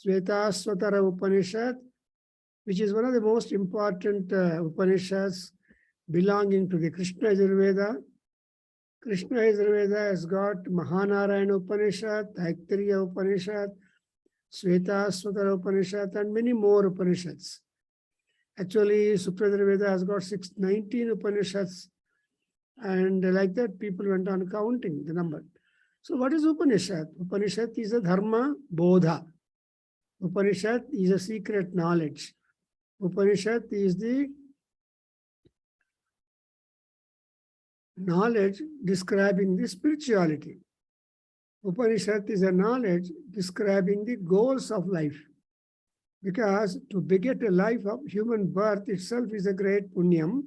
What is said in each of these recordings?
Svetasvatara Upanishad, which is one of the most important Upanishads belonging to the Krishna Yajurveda. Krishna Yajurveda has got Mahanarayana Upanishad, Taittiriya Upanishad, Svetasvatara Upanishad, and many more Upanishads. Actually, Sukra Yajurveda has got 619 Upanishads, and like that, people went on counting the number. So, what is Upanishad? Upanishad is a dharma bodha. Upanishad is a secret knowledge. Upanishad is the knowledge describing the spirituality. Upanishad is a knowledge describing the goals of life. Because to beget a life of human birth itself is a great punyam.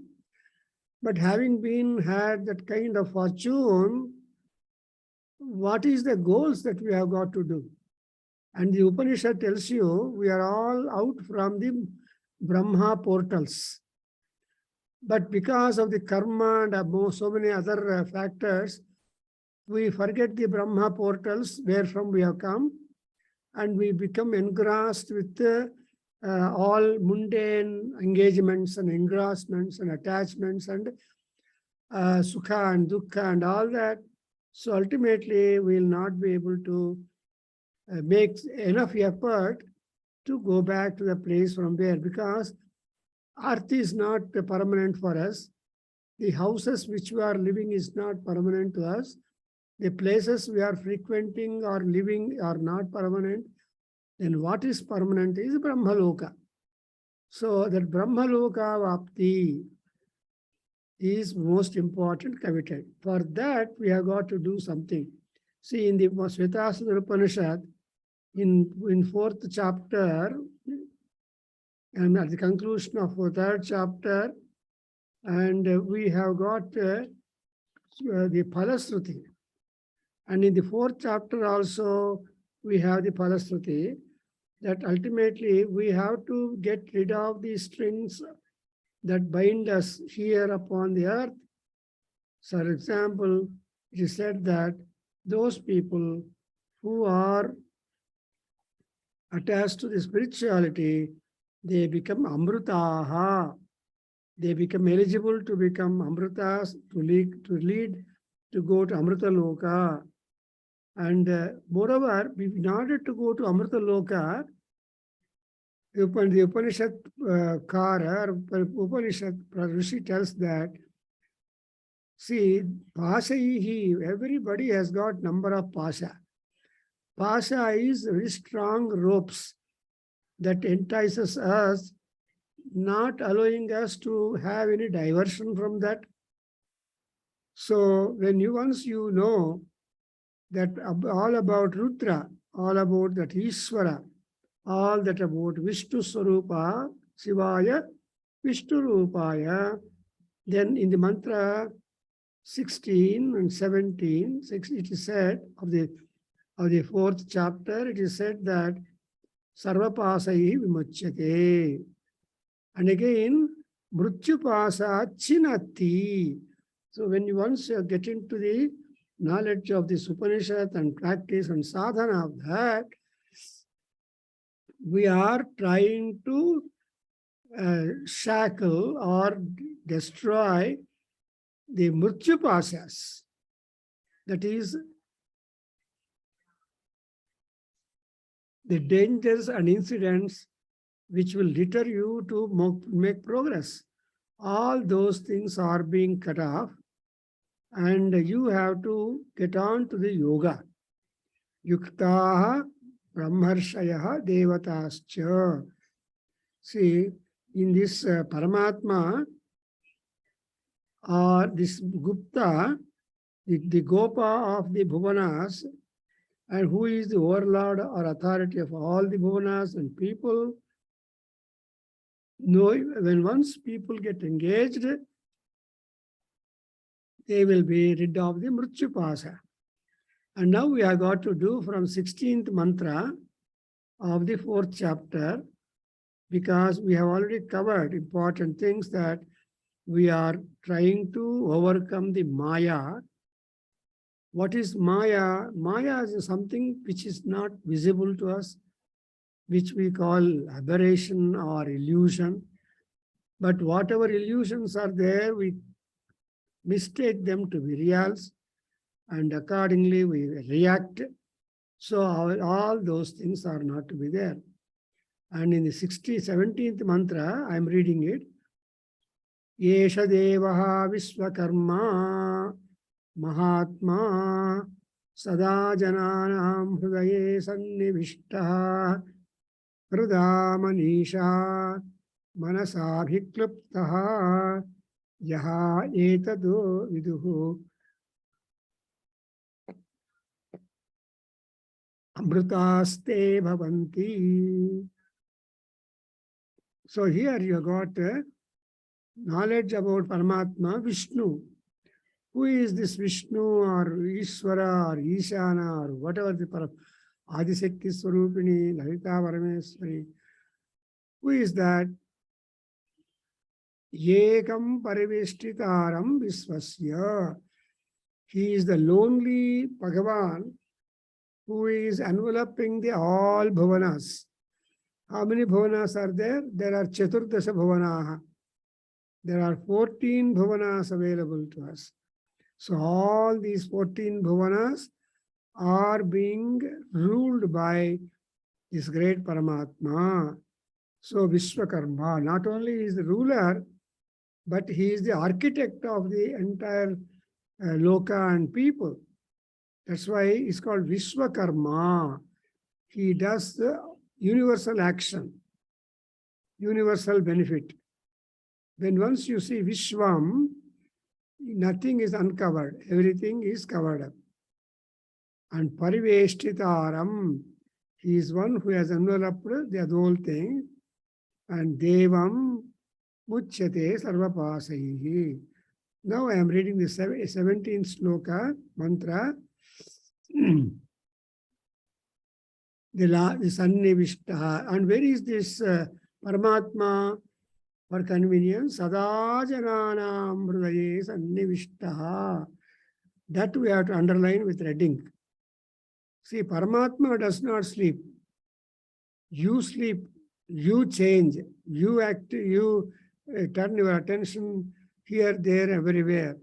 But having had that kind of fortune, what is the goals that we have got to do? And the Upanishad tells you we are all out from the Brahma portals. But because of the karma and so many other factors, we forget the Brahma portals where from we have come, and we become engrossed with all mundane engagements and engrossments and attachments and sukha and dukkha and all that. So ultimately, we will not be able to make enough effort to go back to the place from there, because earth is not permanent for us. The houses which we are living is not permanent to us. The places we are frequenting or living are not permanent. Then what is permanent is Brahmaloka. So that Brahmaloka Vapti is most important coveted. For that, we have got to do something. See, in the Svetasvataropanishad, in fourth chapter, and at the conclusion of the third chapter, and we have got the Phalasruti. And in the fourth chapter also, we have the Phalasruti, that ultimately we have to get rid of these strings that bind us here upon the earth. So, for example, it is said that those people who are attached to the spirituality, they become amrutaha. They become eligible to become amrutas, to lead to go to Amrita Loka. And moreover, in order to go to Amrita Loka, the Upanishad Upanishad Rishi tells that, see, Pasaihi, everybody has got number of Pasha. Pasha is very strong ropes that entices us, not allowing us to have any diversion from that. So when once you know that all about Rudra, all about that Ishvara, all that about Vishnu Swarupa, Shivaya, Vishnu Rupaya, then in the mantra 16 and 17, it is said of the fourth chapter, it is said that Sarvapasai Vimuchyate. And again, Mrutyupasa Chinati. So when you once get into the knowledge of the Upanishad and practice and sadhana of that, we are trying to shackle or destroy the Mrutyupasas. That is, the dangers and incidents which will deter you to make progress. All those things are being cut off, and you have to get on to the yoga. Yuktaha Brahmarshayaha Devatascha. See, in this Paramatma, or this Gupta, the Gopa of the Bhuvanas, and who is the overlord or authority of all the Bhuvanas and people. When once people get engaged, they will be rid of the Mrutyupasa. And now we have got to do from 16th mantra of the fourth chapter, because we have already covered important things that we are trying to overcome the Maya What is Maya? Maya is something which is not visible to us, which we call aberration or illusion. But whatever illusions are there, we mistake them to be reals, and accordingly we react. So all those things are not to be there. And in the 17th mantra, I am reading it. Yesha devaha vishwakarma mahatma sada jananam hrudaye sannivishtaha hruda manisha manasabhikluptaha yaha etadu viduhu amrutaste bhavanti. So here you got knowledge about Paramatma Vishnu. Who is this Vishnu or Ishvara or Ishana or whatever the Adisekti Swarupini, Lalita Parameswari? Who is that? Yekam Pariveshtitaram Visvasya. He is the lonely Bhagavan who is enveloping the all bhuvanas. How many bhuvanas are there? There are Chaturdasha bhuvanaha. There are 14 bhuvanas available to us. So all these 14 bhuvanas are being ruled by this great Paramatma. So Vishwakarma, not only is the ruler, but he is the architect of the entire loka and people. That's why it's called Vishwakarma. He does the universal action, universal benefit. When once you see Vishwam, nothing is uncovered, everything is covered up. And Pariveshtitaram, he is one who has enveloped the whole thing. And Devam Muchyate Sarvapasaihi. Now I am reading the 17th sloka, mantra. The Sannivishtaha. And where is this Paramatma? For convenience, Sada Jananam Hrudaye Sannivishtaha. That we have to underline with red ink. See, Paramatma does not sleep. You sleep, you change, you act, you turn your attention here, there, everywhere.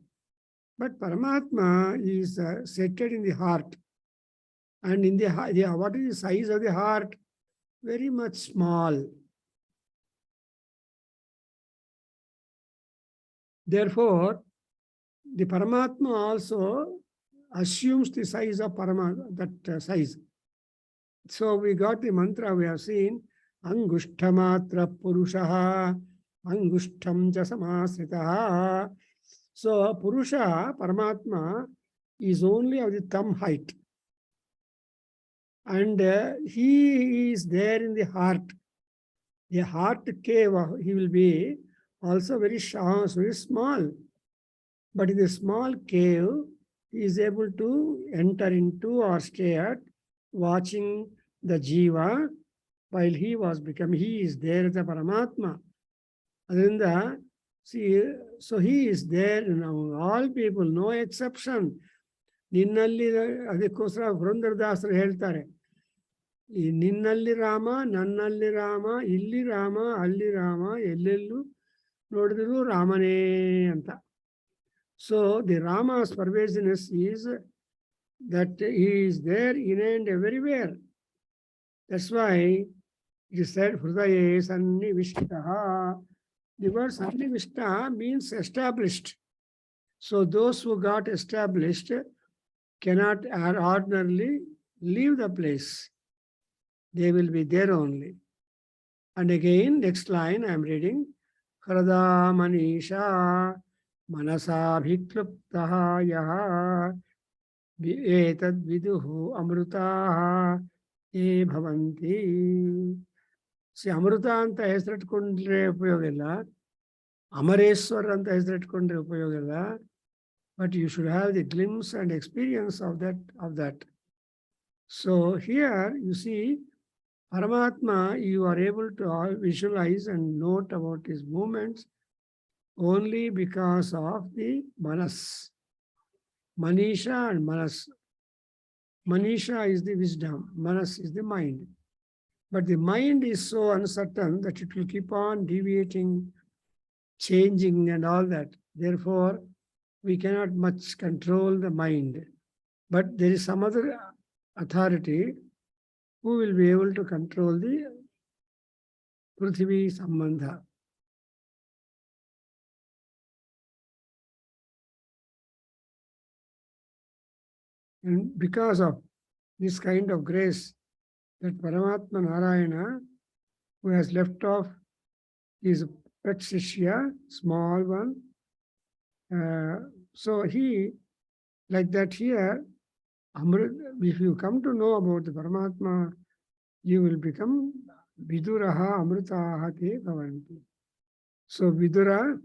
But Paramatma is seated in the heart. And in the what is the size of the heart? Very much small. Therefore, the Paramatma also assumes the size of Paramatma, that size. So we got the mantra we have seen, Angushtamatra Purushaha, Angushtam cha samasritaha. So Purusha, Paramatma, is only of the thumb height. And he is there in the heart. The heart cave, he will be also very small. But in the small cave, he is able to enter into or stay at, watching the Jiva while he is there as a Paramatma. See, so he is there now. All people, no exception. ನಿನ್ನಲ್ಲಿ ಅದಕ್ಕೋಸ್ಕರ ಪುರಂದರದಾಸರು ಹೇಳ್ತಾರೆ, ಈ ನಿನ್ನಲ್ಲಿ ರಾಮ, ನನ್ನಲ್ಲಿ ರಾಮ, ಇಲ್ಲಿ ರಾಮ, ಅಲ್ಲಿ ರಾಮ, ಎಲ್ಲೆಲ್ಲೂ ನೋಡಿದ್ರು ರಾಮನೇ ಅಂತ. So the Rama's pervasiveness is that he is there in and everywhere. That's why he said, Hrudaye Sannivishtaha. The word Sannivishta means established. So those who got established cannot ordinarily leave the place. They will be there only. And again, next line I am reading, Hrada Manisha Manasabhikluptaha yaha etad viduhu amrutaha e bhavanti. See, Amruta anta ಹೆಸರಿಟ್ಕೊಂಡ್ರೆ ಉಪಯೋಗ ಇಲ್ಲ, ಅಮರೇಶ್ವರ ಅಂತ ಹೆಸರಿಟ್ಕೊಂಡ್ರೆ ಉಪಯೋಗ ಇಲ್ಲ. But you should have the glimpse and experience of that. So here you see Paramatma, you are able to visualize and note about his movements only because of the manas. Manisha and Manas. Manisha is the wisdom, Manas is the mind. But the mind is so uncertain that it will keep on deviating, changing, and all that. Therefore, we cannot much control the mind. But there is some other authority who will be able to control the Prithvi Sambandha. And because of this kind of grace, that Paramatma Narayana, who has left off his pet Shishya, small one, so he, like that here, if you come to know about the Paramatma, you will become Viduraha Amrutaha Te Bhavanti. So Viduram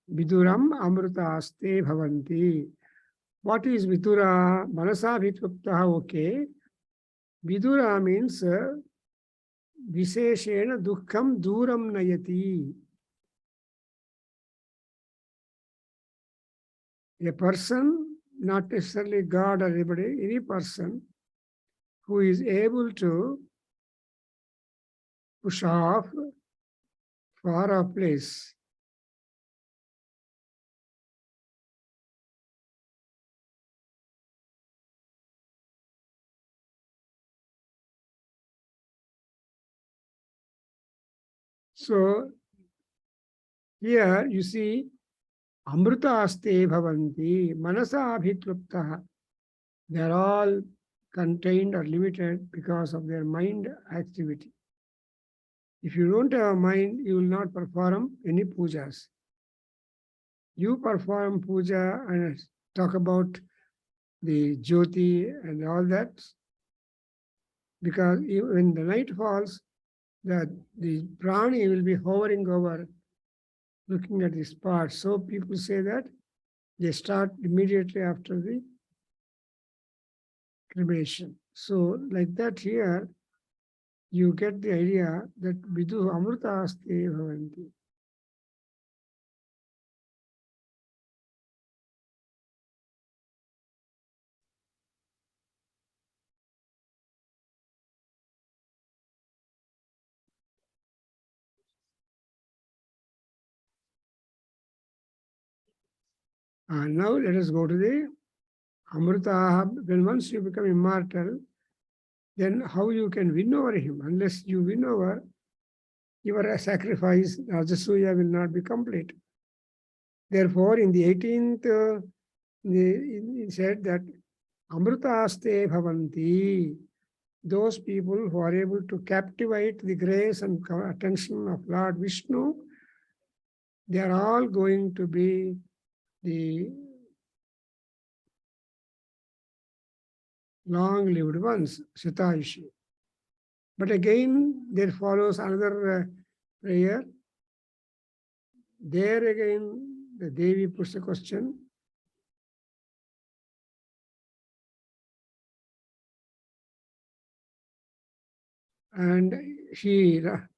Amrutaste Bhavanti. What is Vidura? Manasa Vitruptaha, okay. Vidura means Visheshena Dukkham Duram Nayati. A person, not necessarily God or anybody, any person who is able to push off far off place. So here you see Amrita aste bhavanti, manasa abhitruptaha. They are all contained or limited because of their mind activity. If you don't have a mind, you will not perform any pujas. You perform puja and talk about the Jyoti and all that, because when the night falls, the prani will be hovering over, looking at the spot. So people say that they start immediately after the cremation. So like that here, you get the idea that Vidu Amrita Aste Bhavanti. And now let us go to the Amrita. When once you become immortal, then how you can win over him? Unless you win over, your sacrifice, Rajasuya, will not be complete. Therefore, in the 18th, it said that Amrita Aste Bhavanti, those people who are able to captivate the grace and attention of Lord Vishnu, they are all going to be the long-lived ones, Shatayushi. But again, there follows another prayer. There again, the Devi puts a question. And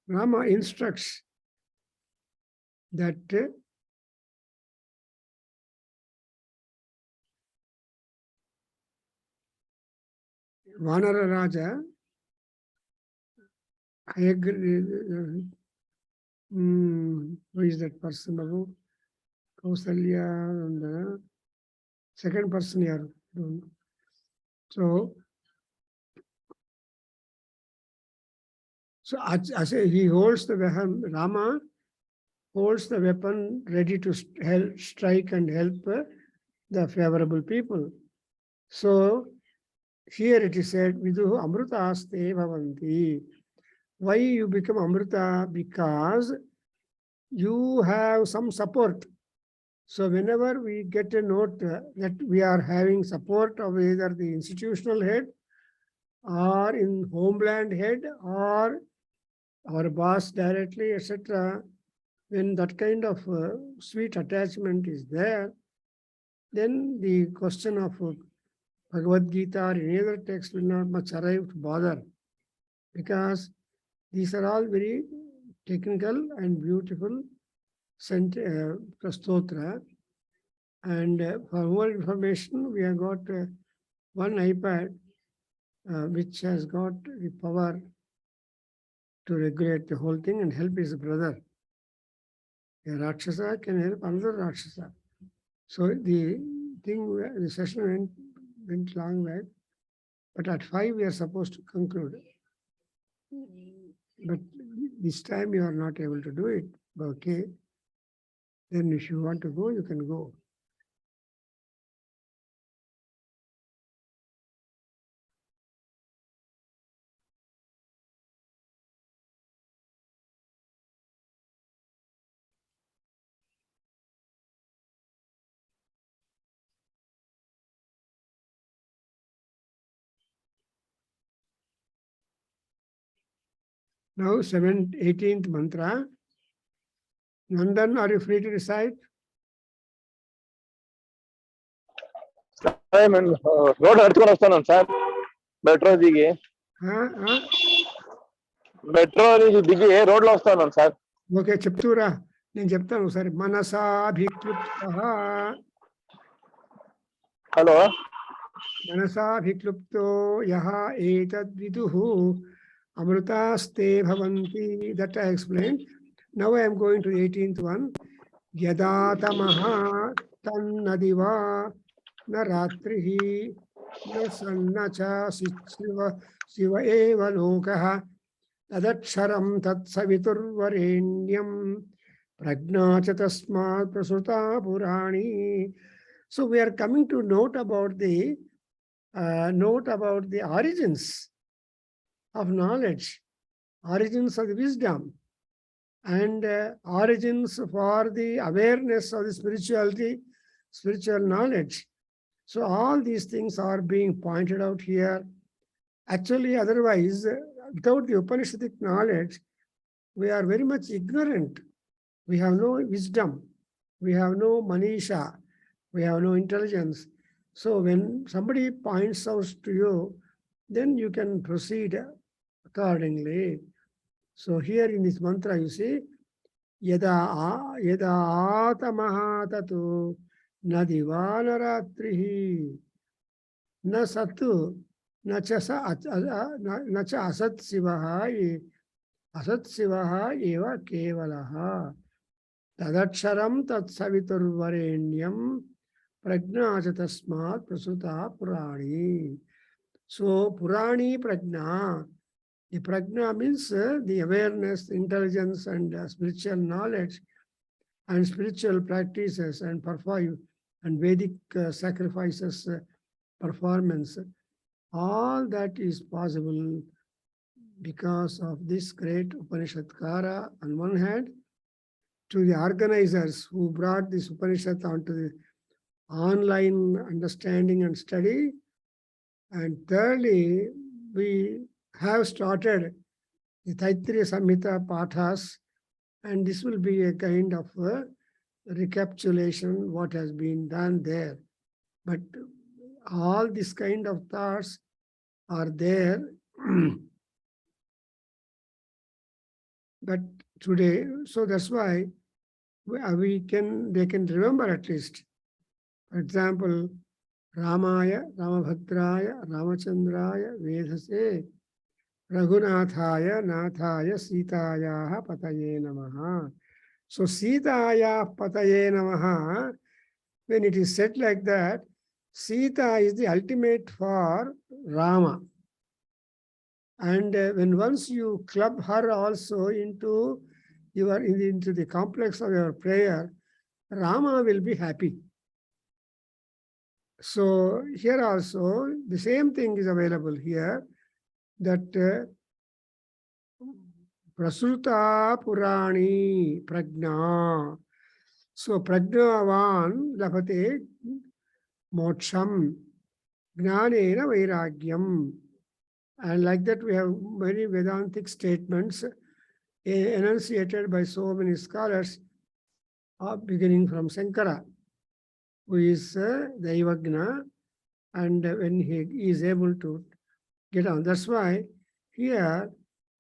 Rama instructs that Vanara Raja, I agree, who is that person, Babu? Kausalya, and the second person here. So as he holds the weapon, Rama holds the weapon ready to strike and help the favorable people. So here it is said, Viduhu Amrita Aste Bhavanti. Why you become Amrita? Because you have some support. So whenever we get a note that we are having support of either the institutional head or in homeland head or our boss directly, etc., when that kind of sweet attachment is there, then the question of Bhagavad Gita or any other text will not much arrive to bother, because these are all very technical and beautiful stotra, And for more information, we have got one iPad which has got the power to regulate the whole thing and help his brother. A Rakshasa can help another Rakshasa. So the session went long way, but at 5 we are supposed to conclude. But this time you are not able to do it. Okay. Then if you want to go, you can go. Now 18th mantra. Nandan, are you free to recite? Road నడుచుకొని వస్తున్నాను sir metro దిగి metro దిగి రోడ్లో వస్తున్నాను sir. Okay, చెప్తూరా, నేను చెప్తాను ఒకసారి. మనసాభిక్లుప్త. Hello. మనసాభిక్లుప్తో యః ఏతద్విదుః అమృతాస్తే భవంతి. That I explained. Now I am going to the 18th one. Yada tamaha tannadiva na ratrihi na sannacha siva eva lokaha tadaksharam tatsaviturvarenyam prajnacha tasmat prasuta purani. So we are coming to note about the origins of knowledge, origins of the wisdom, and origins for the awareness of the spirituality, spiritual knowledge. So all these things are being pointed out here. Actually, otherwise, without the Upanishadic knowledge, we are very much ignorant. We have no wisdom. We have no manisha. We have no intelligence. So when somebody points out to you, then you can proceed accordingly. So here in this mantra, you see, yada atamaha tatu nadivana ratrihi na satu na cha asat sivaha eva kevalaha tadaksharam tatsaviturvarenyam prajnacha tasmat prasuta purani. So purani prajna. The prajna means the awareness, intelligence, and spiritual knowledge, and spiritual practices, and Vedic sacrifices, performance. All that is possible because of this great Upanishadkara on one hand, to the organizers who brought this Upanishad onto the online understanding and study, and thirdly, we have started the Taittiriya Samhita Pathas, and this will be a kind of recapitulation what has been done there. But all these kind of thoughts are there. But today, so that's why they can remember at least. For example, Ramaya, Ramabhadraya, Ramachandraya, Vedase, Raghunathaya, Nathaya, Sitaya, Pataye Namaha. So Sitaya, Pataye Namaha, when it is said like that, Sita is the ultimate for Rama. And when once you club her also into the complex of your prayer, Rama will be happy. So here also, the same thing is available here, that Prasuta Purani Prajna. So Prajnavan Lapate Moksham Gnanena Vairagyam. And like that, we have many Vedantic statements enunciated by so many scholars, beginning from Shankara, who is Daivagna, and when he is able to get on. That's why here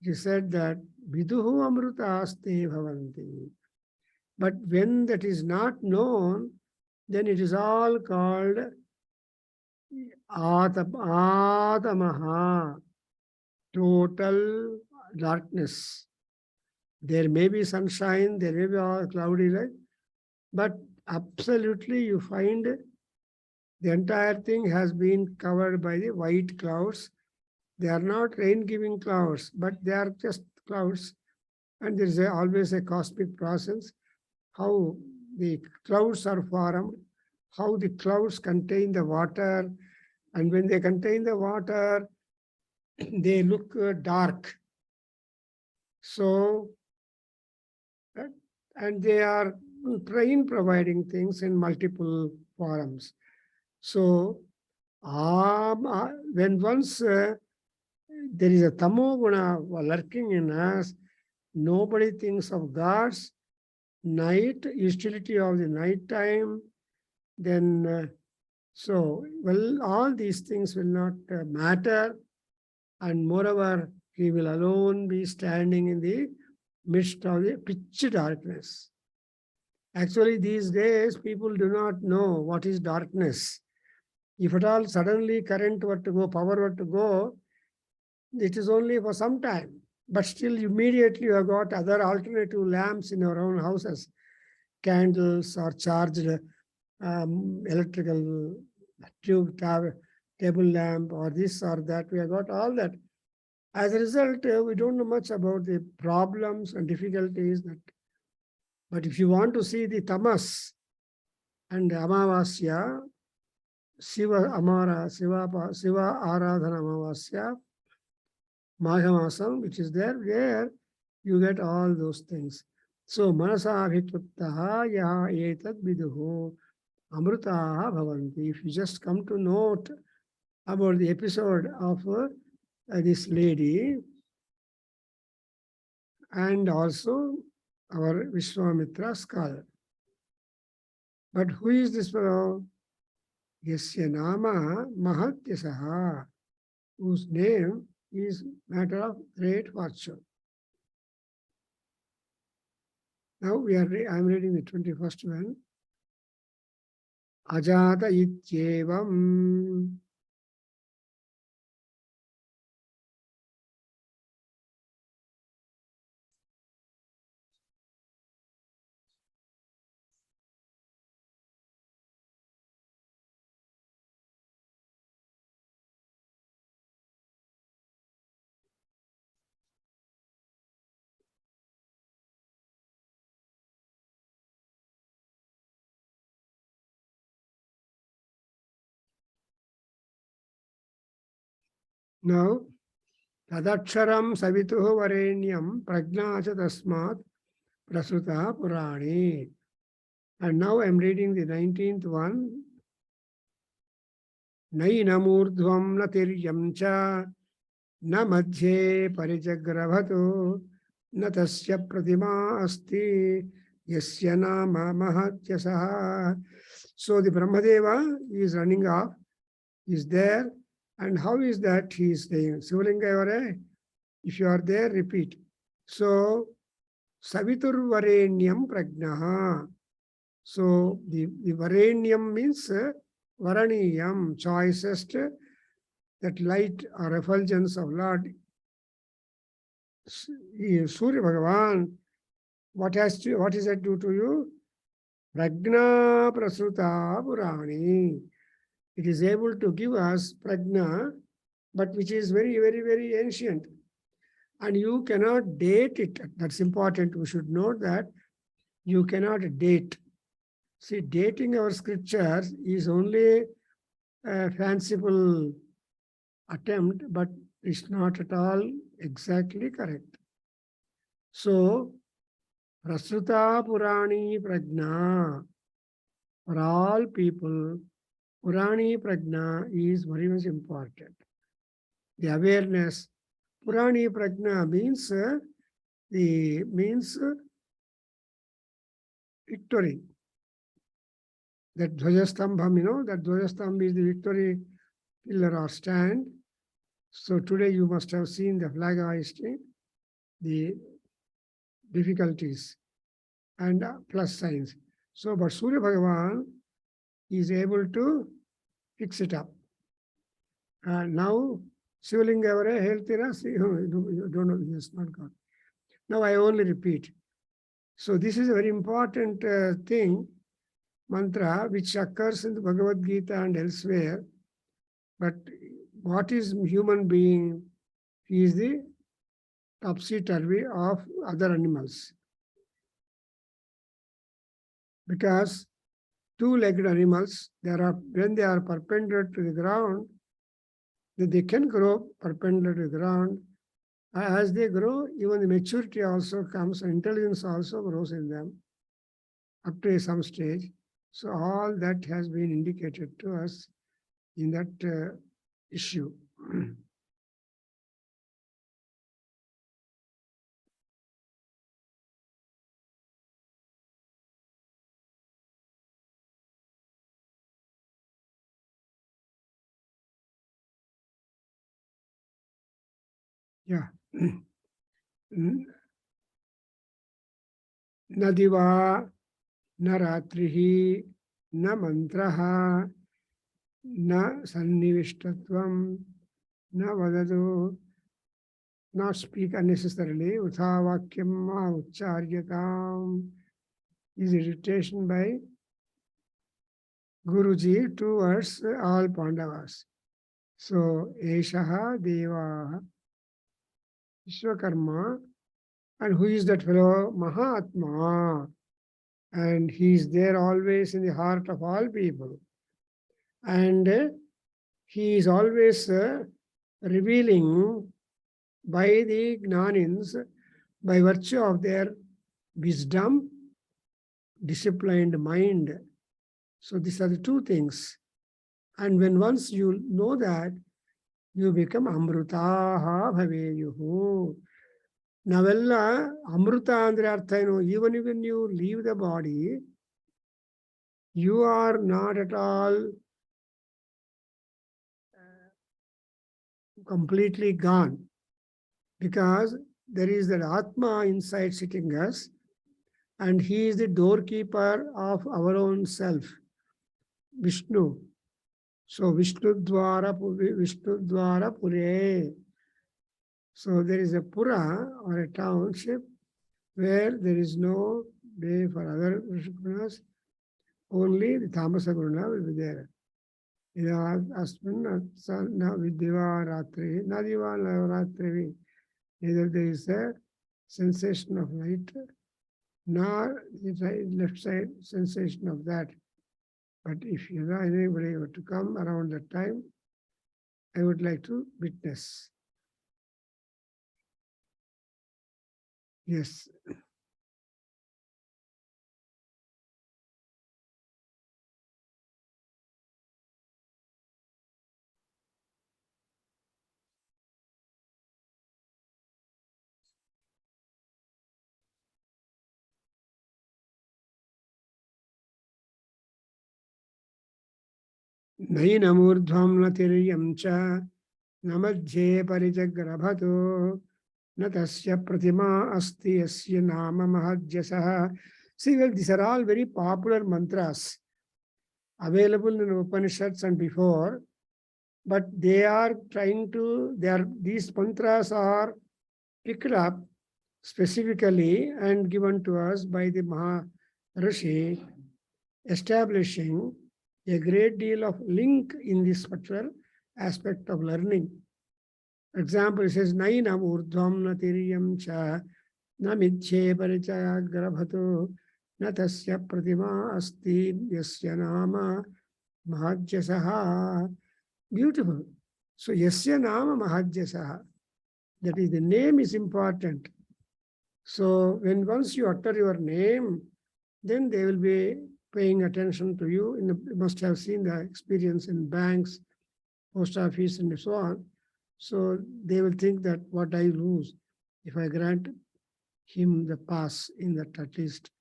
he said that Viduhu Amrutaste Bhavanti. But when that is not known, then it is all called Atamaha, total darkness. There may be sunshine, there may be all cloudy light, but absolutely you find the entire thing has been covered by the white clouds. They are not rain-giving clouds, but they are just clouds. And there is always a cosmic process, how the clouds are formed, how the clouds contain the water, and when they contain the water, they look dark. So, and they are providing things in multiple forms. So, when once there is a tamo guna lurking in us, nobody thinks of God's night, utility of the night time, then all these things will not matter, and moreover, he will alone be standing in the midst of the pitch darkness. Actually, these days, people do not know what is darkness. If at all suddenly current were to go, power were to go, it is only for some time. But still, immediately you have got other alternative lamps in your own houses, candles or charged electrical tube, table lamp, or this or that. We have got all that. As a result, we don't know much about the problems and difficulties. But if you want to see the tamas and Amavasya, Shiva Aradhana Amavasya, Maghamasam, which is there you get all those things. So, Manasa Bhitvattaha Yaha Etad Viduhu Amrutaha Bhavanti. If you just come to note about the episode of this lady, and also our Vishwamitra scholar. But who is this fellow? Yasya Nama Mahatyasaha, whose name is matter of great fortune. Now I'm reading the 21st one. Ajata ityevam. Now, Tadaksharam Savituhu Varenyam Prajnacha Tasmat Prasuta Purani. And now I'm reading the 19th one. Nainamurdhvam natiryam cha na madhye parijagravatu na tasya pratima asti yasya nama mahatyasaha. So the Brahmadeva is running off, is there. And how is that he is saying? Sivalinga, if you are there, repeat. So, Savitur Varenyam Prajnaha. So, the Varenyam means Varaniyam, choicest, that light or effulgence of Lord. Surya Bhagavan, what does that do to you? Prajna Prasuta Purani. It is able to give us prajna, but which is very, very, very ancient. And you cannot date it. That's important. We should note that you cannot date. See, dating our scriptures is only a fanciful attempt, but it's not at all exactly correct. So, Prasuta Purani Prajna, for all people, Purani Prajna is very much important. The awareness. Purani Prajna means victory. That Dhvajastambham, that Dhvajastambha is the victory pillar or stand. So today you must have seen the flag hoisting, the difficulties and plus signs. So, but Surya Bhagavan he is able to fix it up. Now, Shivalinga avare ಹೇಳ್ತೀರಾ? You don't know, yes, not God. Now I only repeat. So this is a very important thing, mantra, which occurs in the Bhagavad Gita and elsewhere. But what is human being? He is the topsy-turvy of other animals. Because two-legged animals, when they are perpendicular to the ground, they can grow perpendicular to the ground. As they grow, even the maturity also comes, and intelligence also grows in them up to some stage. So all that has been indicated to us in that issue. Yeah. Na diva, na ratrihi, na mantraha, na sannivishtatvam, na vadadu, not speak unnecessarily, uthavakyam ma ucharyatam, is a dictation by Guruji towards all Pandavas. So, Eshaha Deva Vishwakarma, and who is that fellow? Mahatma. And he is there always in the heart of all people. And he is always revealing by the Gnanins, by virtue of their wisdom, disciplined mind. So these are the two things. And when once you know that, you become Amrutaha Bhaveyuhu. Navella Amruta andre artha ಏನು, even when you leave the body, you are not at all completely gone, because there is that Atma inside sitting us, and he is the doorkeeper of our own self, Vishnu. So Vishnu Dwara Pure. So there is a Pura or a township where there is no way for other Gunas, only the Tamasa Guruna will be there. Either there is a sensation of light, nor the left side sensation of that. But if anybody were to come around that time, I would like to witness. Yes. Nainamurdhvam natiryam cha namadhye parijagrabhato natasya pratima asti asya nama mahadyasaha. See, well, these are all very popular mantras available in Upanishads and before, but they are these mantras are picked up specifically and given to us by the Maharishi, establishing a great deal of link in this particular aspect of learning. Example, it says, Nainam urdhvam natiryam cha na midche parichagrabhato na tasya pratima asti yasya nama mahadyasaha. Beautiful. So, yasya nama mahadyasaha. That is, the name is important. So, when once you utter your name, then they will be paying attention to you. You must have seen the experience in banks, post office, and so on. So they will think that what I lose if I grant him the pass in that at least.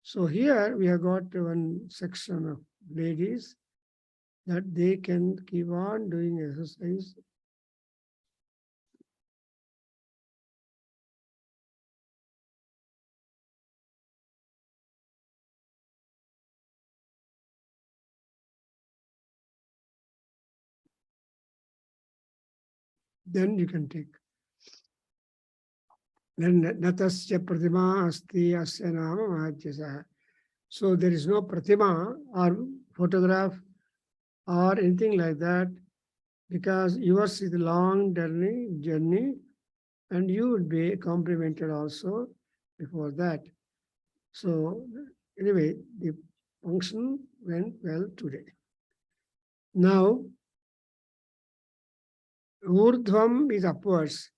So here we have got one section of ladies that they can keep on doing exercise. then you can take. Then natasya pratima asti asya nama mahajyasa. So there is no pratima or photograph or anything like that, because yours is a long journey, and you would be complimented also before that. So anyway, the function went well today. Now, urdhvam is upwards,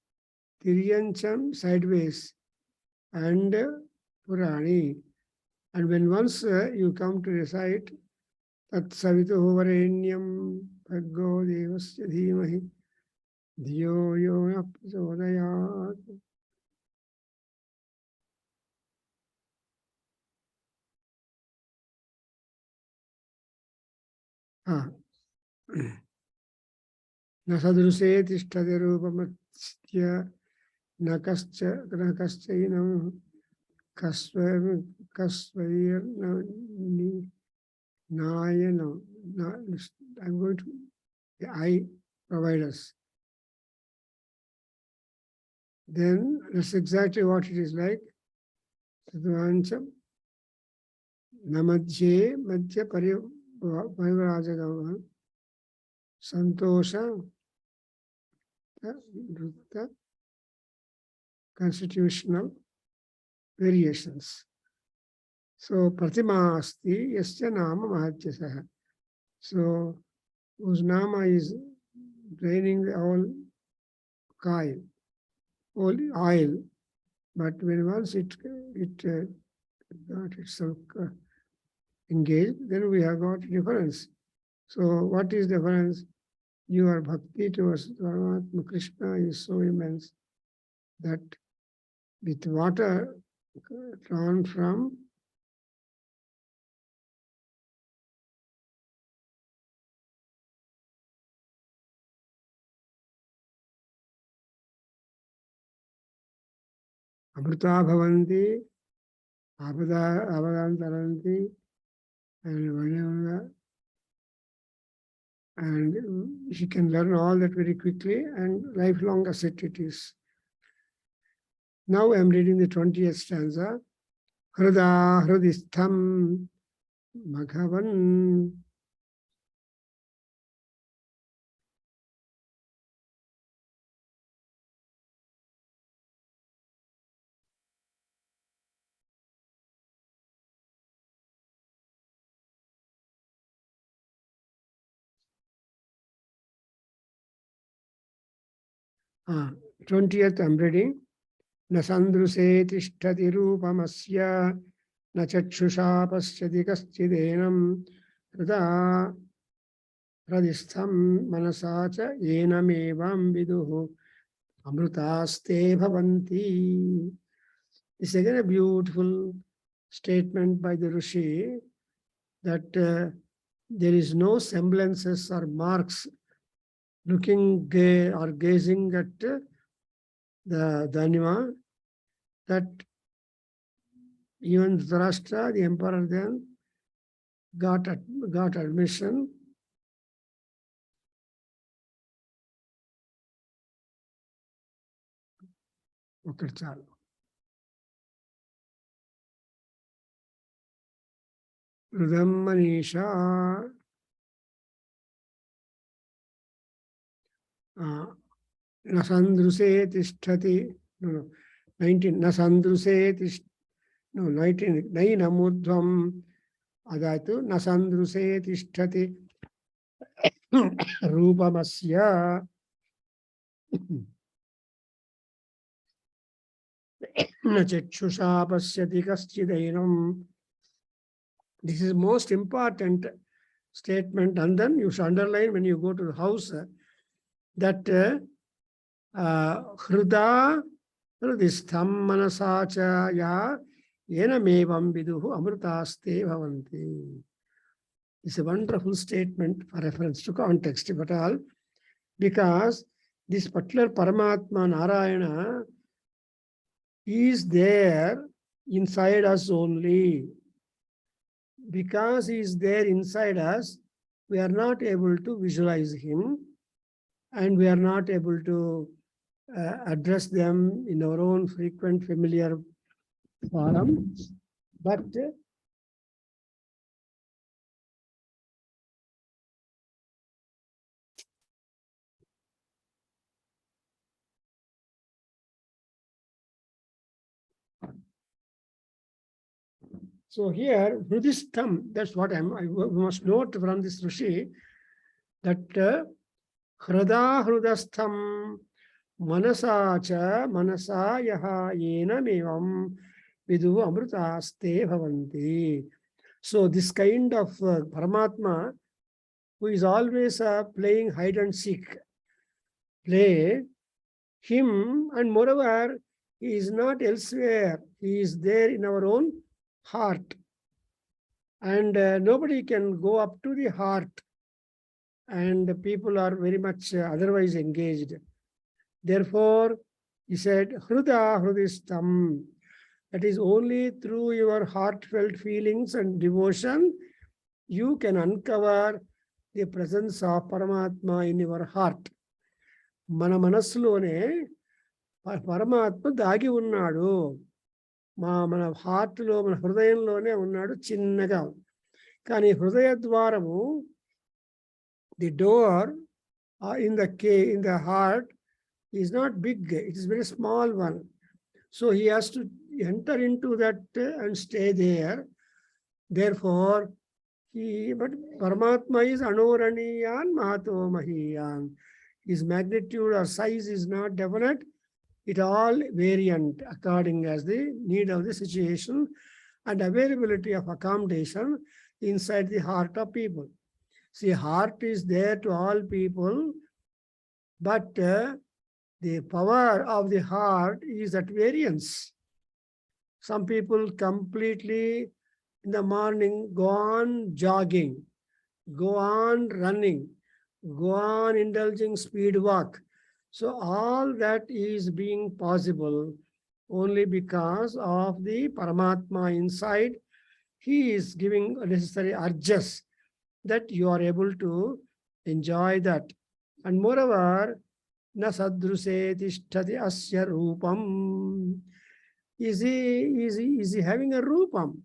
tiryancham sideways, and purani. And when once you come to recite tat savituhu varenyam bhaggo devasya dhimahi dhiyo yo na prachodayat. न सदृशे तिष्ठति रूपमस्य न कश्चैनं kasvairnayanam. I'm going to the I provide us. Then that's exactly what it is like. Tadvancham namadhye madhya parivrajagama santosha nrutta constitutional variations. So pratima asti yasya nama mahajyasaha. So whose nama is draining the whole oil, but when once it got itself engaged, then we have got difference. So what is difference? Your bhakti towards Paramatma Krishna is so immense that with water drawn from Amrita Bhavanti, Avadantaranti, and she can learn all that very quickly, and lifelong asset it is. Now I am reading the 20th stanza. Hrida Hridistham Bhagavan. Ah, 20th I'm reading. Na sandruse tishtati rupamasya na chakshusha pasyati kaschidhenam hrida hridistham manasacha yenamevam viduhu amrutaste bhavanti. This is again a beautiful statement by the Rishi that there is no semblances or marks looking or gazing at the Dhanima, that even Dhritarashtra, the emperor then, got admission. Okay, chalu. Rudam Manisha. Nasandruse tishtati. No. 19. Nasandruse tishtati. No, 19. Nainamudhvam adaitu. Nasandruse tishtati rupamasya. Nachechusha pasyati kaschidhenam. This is most important statement, and then you should underline when you go to the house that Hrida Hridistham Manasacha Ya Yenamevam Viduhu Amrutaste Bhavanti. It's a wonderful statement for reference to context, if at all, because this particular Paramatma Narayana is there inside us only. Because he is there inside us, we are not able to visualize him. and we are not able to address them in our own frequent, familiar forum. But so here, Buddhism, that's what I must note from this Rishi, that Hrada Hrudastham Manasa cha Manasa yaha yenamevam vidu amrutaste bhavanti. So this kind of Paramatma, who is always playing hide and seek play, him, and moreover, he is not elsewhere. He is there in our own heart. And nobody can go up to the heart. And people are very much otherwise engaged. Therefore, he said, Hruda Hrudistam. That is only through your heartfelt feelings and devotion, you can uncover the presence of Paramatma in your heart. Mana manaslone Paramatma dagi unnadu. Mana heart lo, mana hrudayanlone unnadu chinnaga. Kani hrudaya dwaramu, the door in the heart is not big, it is very small one. So he has to enter into that and stay there. Therefore, but Paramatma is Anoraniyan Mahato Mahiyan. His magnitude or size is not definite. It all variant according as the need of the situation and availability of accommodation inside the heart of people. See, heart is there to all people, but the power of the heart is at variance. Some people completely in the morning go on jogging, go on running, go on indulging speed walk. So all that is being possible only because of the Paramatma inside. He is giving necessary urges that you are able to enjoy that. And moreover, na sadruse tishtati asya rupam. Is he having a rupam?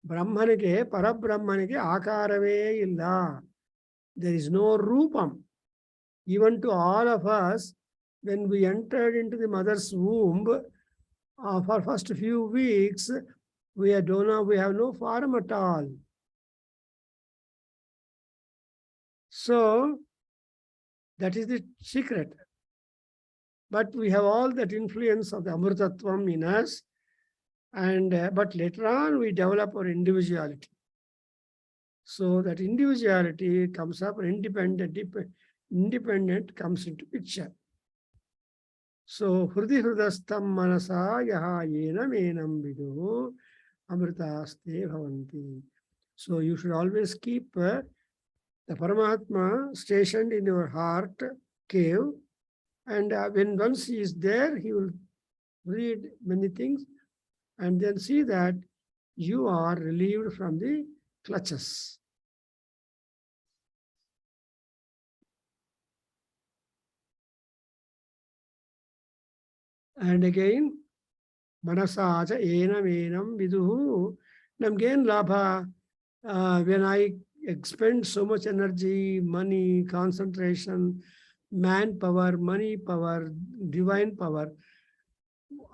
Brahmanike, Parabrahmanike, akarave illa. There is no rupam. Even to all of us, when we entered into the mother's womb, for first few weeks, we have no form at all. So, that is the secret. But we have all that influence of the Amrtatvam in us, and but later on we develop our individuality. So that individuality comes up, independent comes into picture. So Hrudi Hrudastam Manasa Yaha Yenam Enam Vidu Amritaste Bhavanti. So you should always keep the Paramatma stationed in your heart cave, and when once he is there, he will read many things and then see that you are relieved from the clutches. And again, Manasaja enam enam viduhu. Namgen labha. When I expend so much energy, money, concentration, manpower, money power, divine power,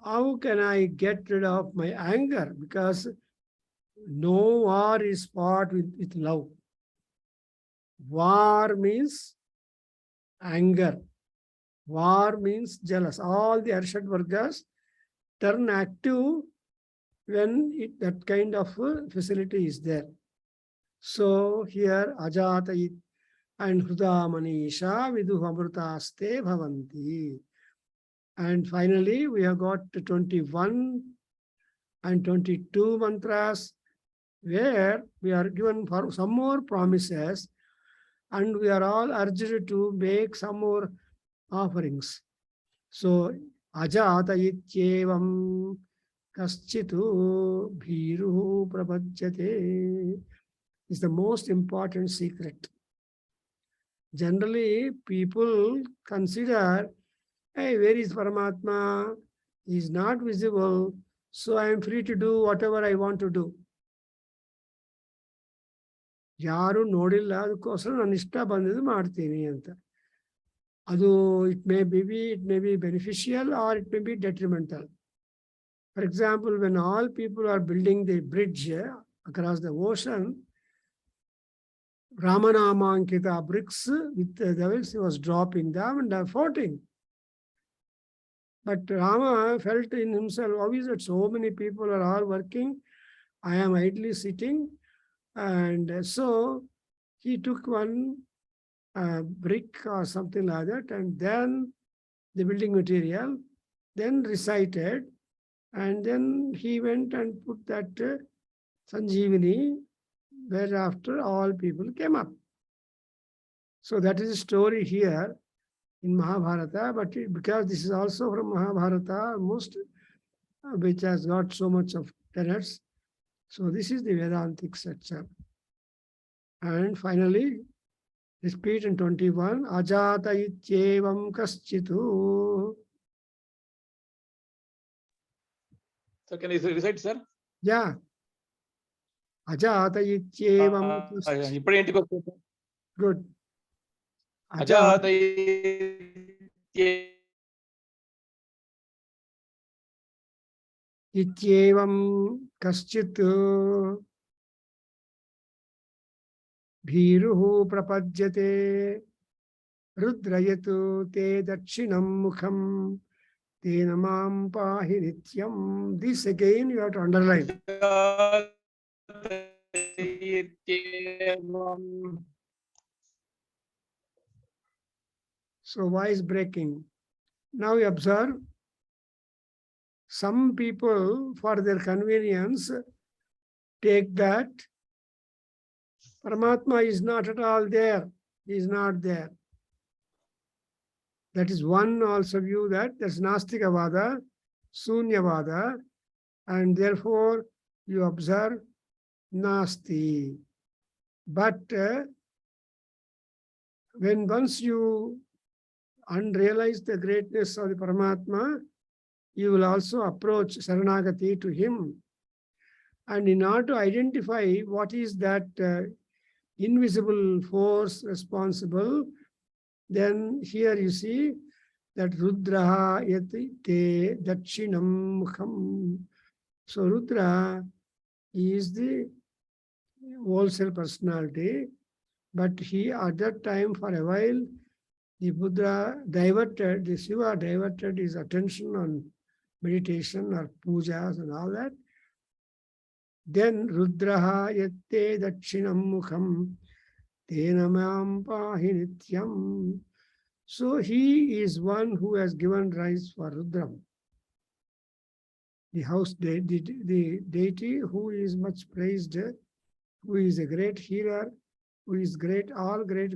how can I get rid of my anger? Because no war is fought with love. War means anger. War means jealous. All the Arshad Vargas turn active when that kind of facility is there. So here Ajatayit and Hruda Manisha Vidu Amrutaste Bhavanti. And finally, we have got 21 and 22 mantras where we are given for some more promises, and we are all urged to make some more offerings. So, Ajatayityevam kaschitu bhiru prabhajyate is the most important secret. Generally, people consider, hey, where is Paramatma? He is not visible, so I am free to do whatever I want to do. ಯಾರು ನೋಡಿಲ್ಲ ಅದಕ್ಕೋಸ್ಕರ ನಾನು ಇಷ್ಟ ಬಂದಿದ್ದು ಮಾಡ್ತೀನಿ ಅಂತ. ಅದು it may be beneficial or it may be detrimental. For example, when all people are building the bridge across the ocean, Ramanamankita bricks with the devils, he was dropping them and floating. But Rama felt in himself, how is it so many people are all working? I am idly sitting. And so he took one brick or something like that, and then the building material, then recited, and then he went and put that Sanjeevani, whereafter all people came up. So that is a story here in Mahabharata, but because this is also from Mahabharata, most which has got so much of tenets. So this is the Vedantic structure. And finally, repeat in 21, Ajata ityevam kaschitu. So can you recite, sir? Yeah. Ajata ityevam kaschitu. Good. Ajata ityevam kaschitu. Bhiruhu prapadyate rudrayatu te dakshinam mukham tena mam pahi nityam. This again you have to underline. So voice breaking. Now you observe, some people for their convenience take that Paramatma is not at all there. He is not there. That is one also view, that there's Nastikavada, Sunyavada, and therefore you observe Nasti. But when once you unrealize the greatness of the Paramatma, you will also approach Saranagati to him. And in order to identify what is that invisible force responsible, then here you see that Rudraha yati te dakshinam mukham. So Rudra is the wholesale personality, but he at that time for a while, the Buddha diverted, the Shiva diverted his attention on meditation or pujas and all that. Then Rudraha yatte dakshinam mukham tena mam pahi nityam. So he is one who has given rise for Rudram, the house the deity who is much praised, who is a great healer, who is great, all great.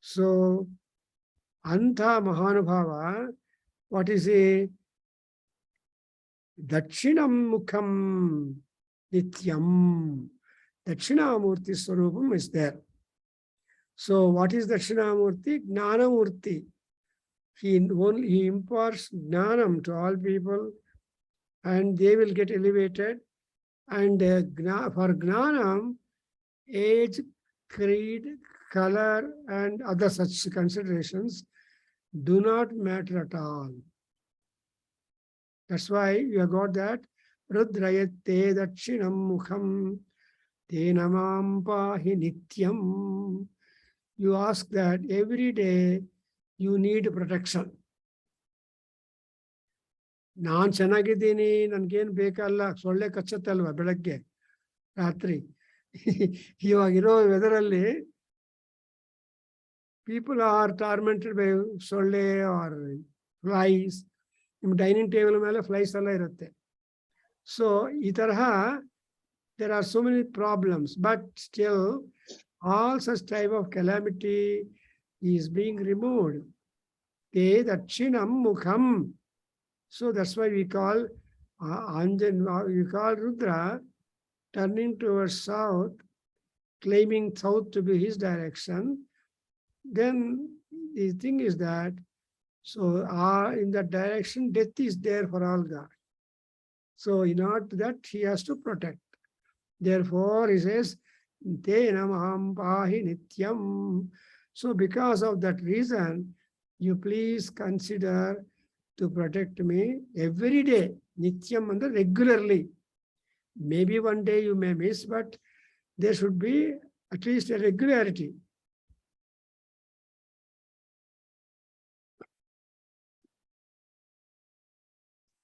So Anta Mahanubhava, what is a Dakshinam Mukham Nityam? Dakshinamurti Swarupam is there. So what is Dakshinamurti? Gnanamurti. He imparts Gnanam to all people, and they will get elevated. And for Gnanam, age, creed, color, and other such considerations do not matter at all. That's why you have got that Rudrayate dakshinam mukham tena mam pahi nityam. You ask that every day you need protection. ನಾನು ಚೆನ್ನಾಗಿದ್ದೀನಿ, ನನ್ಗೇನು ಬೇಕಲ್ಲ, ಸೊಳ್ಳೆ ಕಚ್ಚತ್ತಲ್ವ ಬೆಳಗ್ಗೆ ರಾತ್ರಿ. ಇವಾಗಿರೋ ವೆದರಲ್ಲಿ people are tormented by ಸೊಳ್ಳೆ or flies. ನಿಮ್ಮ ಡೈನಿಂಗ್ ಟೇಬಲ್ ಮೇಲೆ ಫ್ಲೈಸ್ ಎಲ್ಲ ಇರುತ್ತೆ. ಸೊ ಈ ತರಹ there are so many problems, but still all such type of calamity is being removed. Te dakshinam mukham. So that's why we call we call Rudra turning towards south, claiming south to be his direction, then the thing is that, so in that direction, death is there for all God. So in order to that, he has to protect. Therefore, he says, Te namaham pahi nityam. So because of that reason, you please consider to protect me every day. Nityam and regularly. Maybe one day you may miss, but there should be at least a regularity.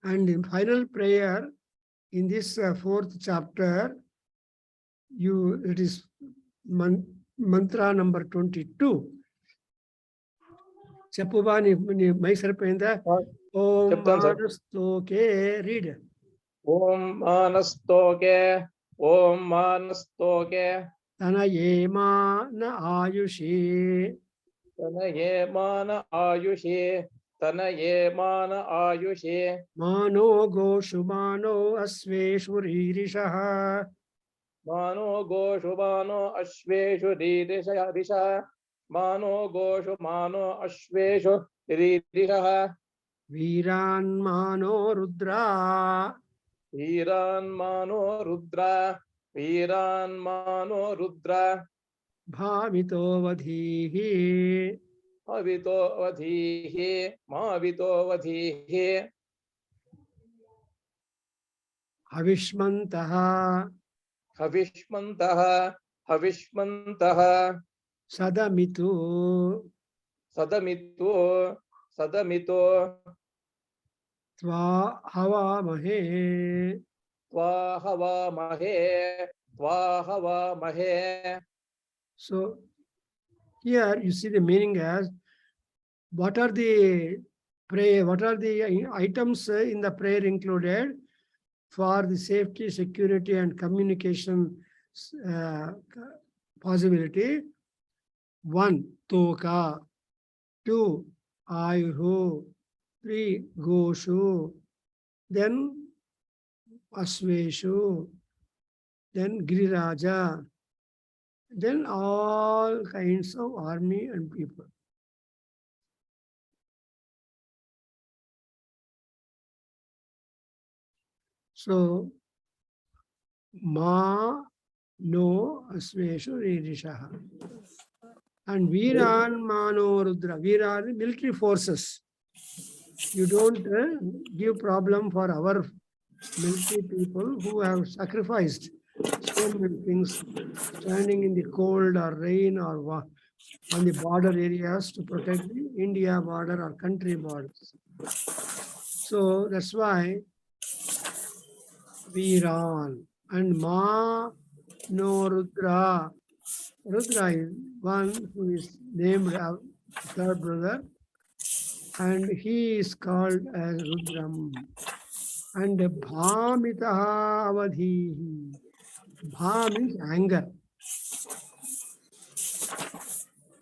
And in final prayer, in this fourth chapter, it is mantra number 22. Chappuba ni Maisarpenda. Om Manastoke, read. Om Manastoke, Om Manastoke, Tanayema na ayushi. Tanayemana Ayushi, Tanayemana Ayushi, Mano goshu mano asveshu ririshaha. Mano Goshu Mano Ashveshu Risha, Mano Goshu Mano Ashveshu Risha, Viran mano rudra. Viran Mano Rudra, Viran Mano Rudra, Bhamito vadhihi. Mavito Vadhihi, Mavito Vadhihi, Havishmantaha. Havishmantaha, Havishmantaha, Sadamitu. Sadamito, Sadamito, Tva havamahe. Tvahava Mahe, Tvahava Mahe. So here you see the meaning as what are the prayer, what are the items in the prayer included for the safety, security, and communication possibility. 1, Toka. 2, Ayuhu. 3, Goshu. Then Asveshu. Then Giriraja. Then all kinds of army and people. So, Ma no Asveshu Ririshaha. And Viran Mano Rudra. Vira are the military forces. You don't give problem for our military people who have sacrificed so many things, standing in the cold or rain or on the border areas to protect the India border or country borders. So that's why Viran and Ma no Rudra. Rudra is one who is named third brother, and he is called as Rudram. And Bhamitaha Avadhihi. Bha means anger.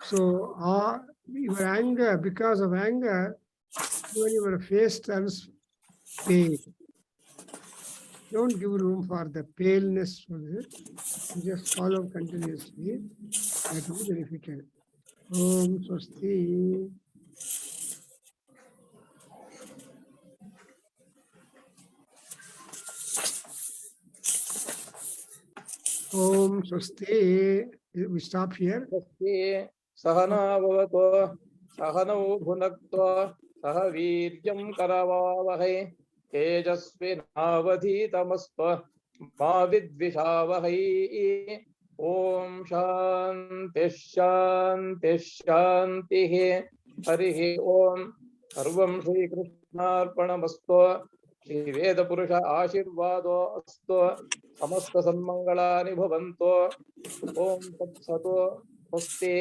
So your anger, because of anger, when your face turns pale. Don't give room for the paleness for it. You just follow continuously. That will be benefited. Om Swasti. Om Swasti. We stop here. Swasti Sahana Bhavato, Sahano Bhunakto, Sahaviryam Karavavahe, Tejasvinavadhi Tamasva, Mavidvishavahe, Om Shanti Shanti Shanti, Harihi Om, Sarvam Shri Krishnarpanamastu, Shri Veda Purusha Ashirvado Astu, Samasta Sanmangalani Bhavanto, Om Tat Sato, Swasti